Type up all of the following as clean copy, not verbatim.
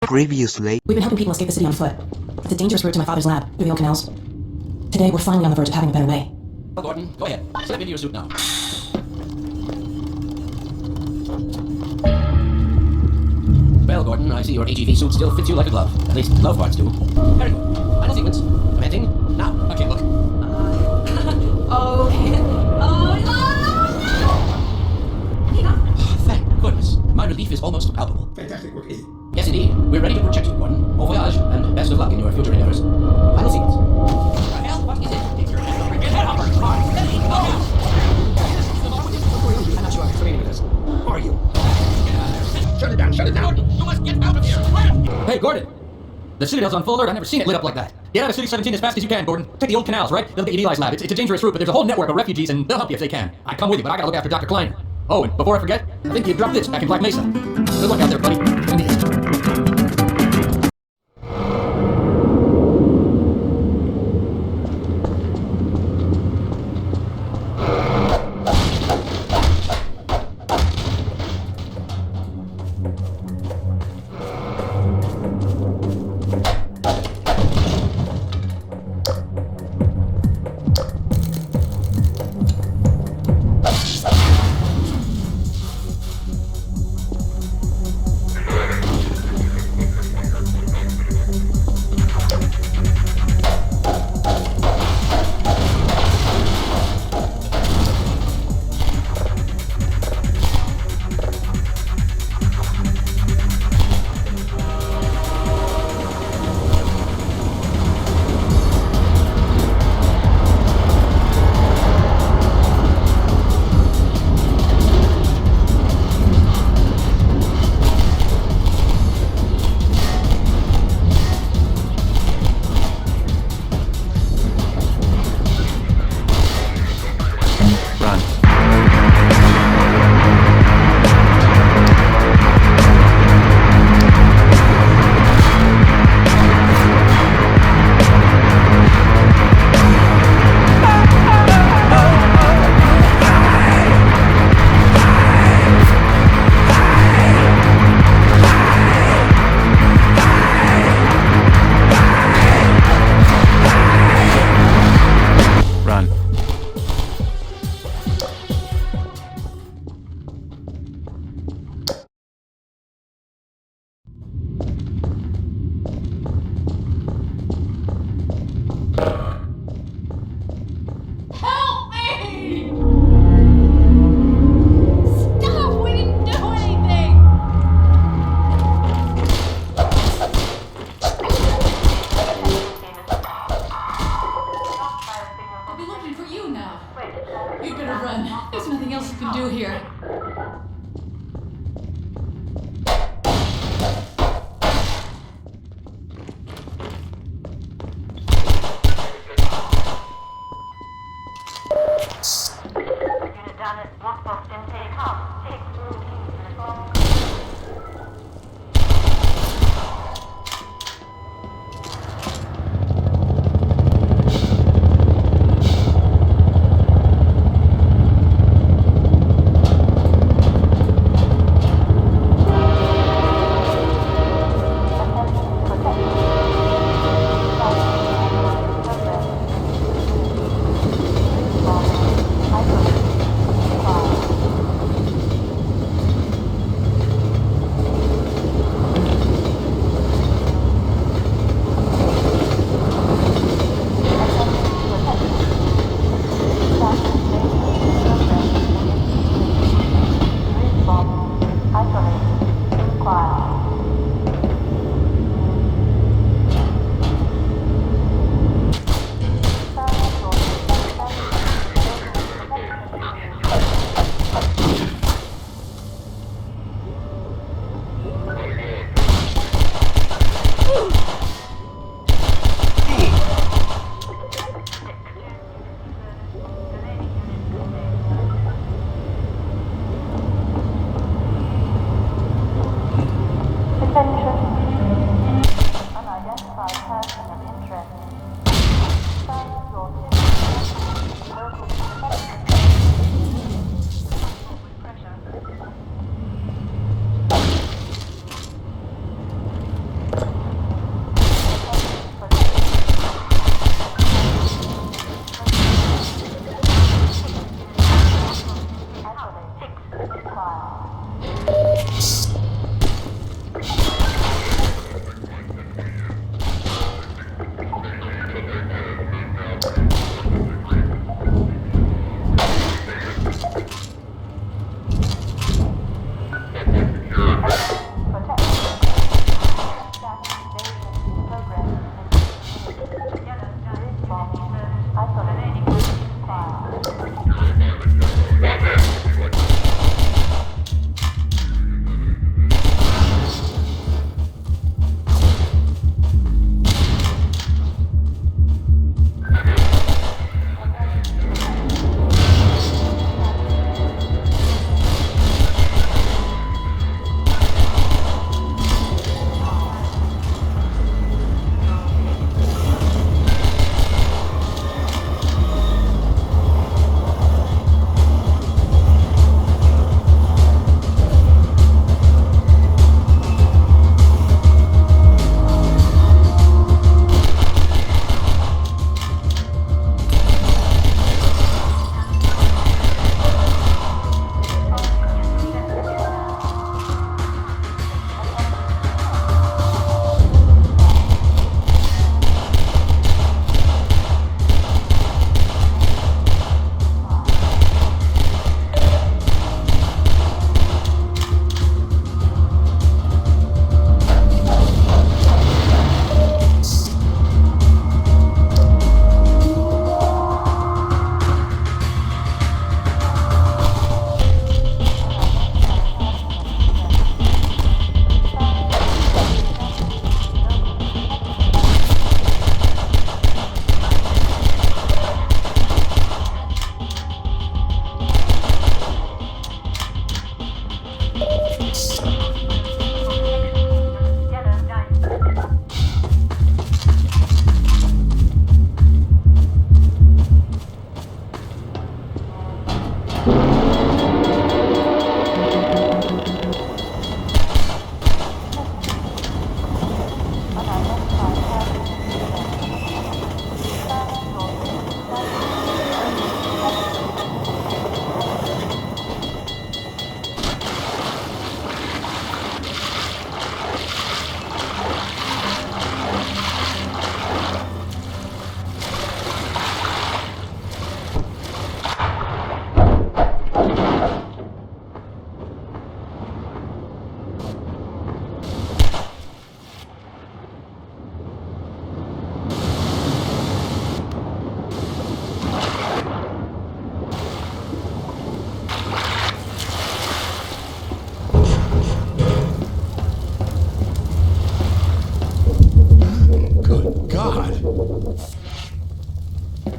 Previously, We've been helping people escape the city on foot. It's a dangerous route to my father's lab, through the old canals. Today, we're finally on the verge of having a better way. Well, Gordon, go ahead. Slip into your suit now. Well, Gordon, I see your HEV suit still fits you like a glove. At least glove parts do. Very good. Final sequence. Commencing now. Okay, look. Okay. Thank goodness. My relief is almost palpable. Fantastic work, Izzy. Yes, indeed. We're ready to protect you, Gordon. Au voyage, and best of luck in your future endeavors. Final sequence. What the hell? What is it? Take your head over. Get head over. Come on. Ready? Go now. I'm not sure I'm familiar with this. Who are you? Shut it down, shut it down. Gordon, you must get out of here. Hey, Gordon. The Citadel's on full alert. I've never seen it lit up like that. Get out of City 17 as fast as you can, Gordon. Take the old canals, right? They'll get Eli's lab. It's a dangerous route, but there's a whole network of refugees, and they'll help you if they can. I come with you, but I gotta look after Dr. Kleiner. Oh, and before I forget, I think you dropped this back in Black Mesa. Good luck out there, buddy.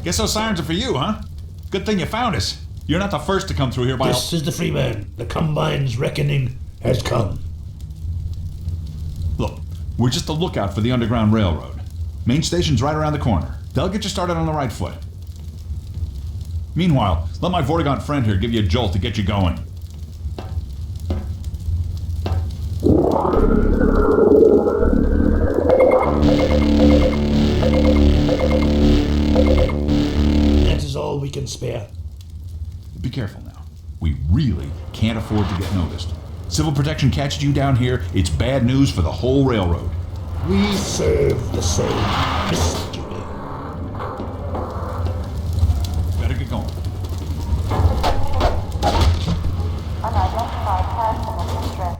Guess those sirens are for you, huh? Good thing you found us. You're not the first to come through here by... This is the Freeman. The Combine's reckoning has come. Look, we're just a lookout for the Underground Railroad. Main station's right around the corner. They'll get you started on the right foot. Meanwhile, let my Vortigaunt friend here give you a jolt to get you going. That is all we can spare. Be careful now. We really can't afford to get noticed. Civil protection catches you down here, it's bad news for the whole railroad. We serve the same mystery. Better get going. Unidentified person of interest.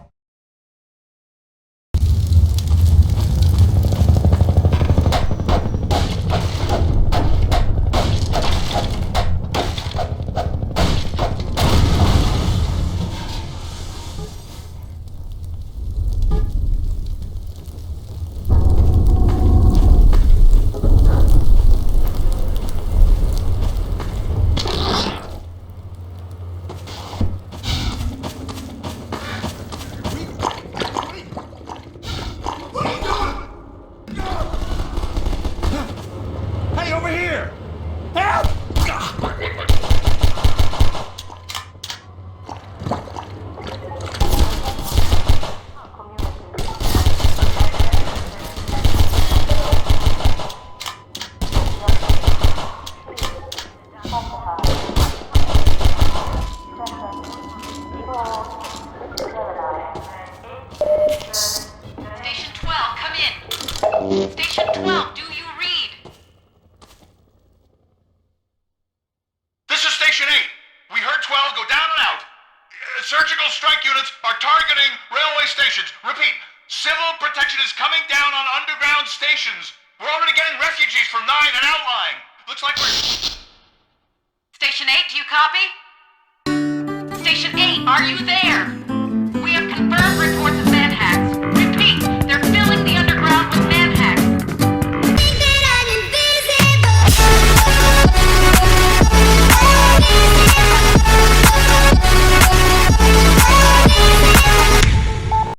We heard 12 go down and out. Surgical strike units are targeting railway stations. Repeat, civil protection is coming down on underground stations. We're already getting refugees from 9 and outlying. Looks like we're... Station 8, do you copy? Station 8, are you there?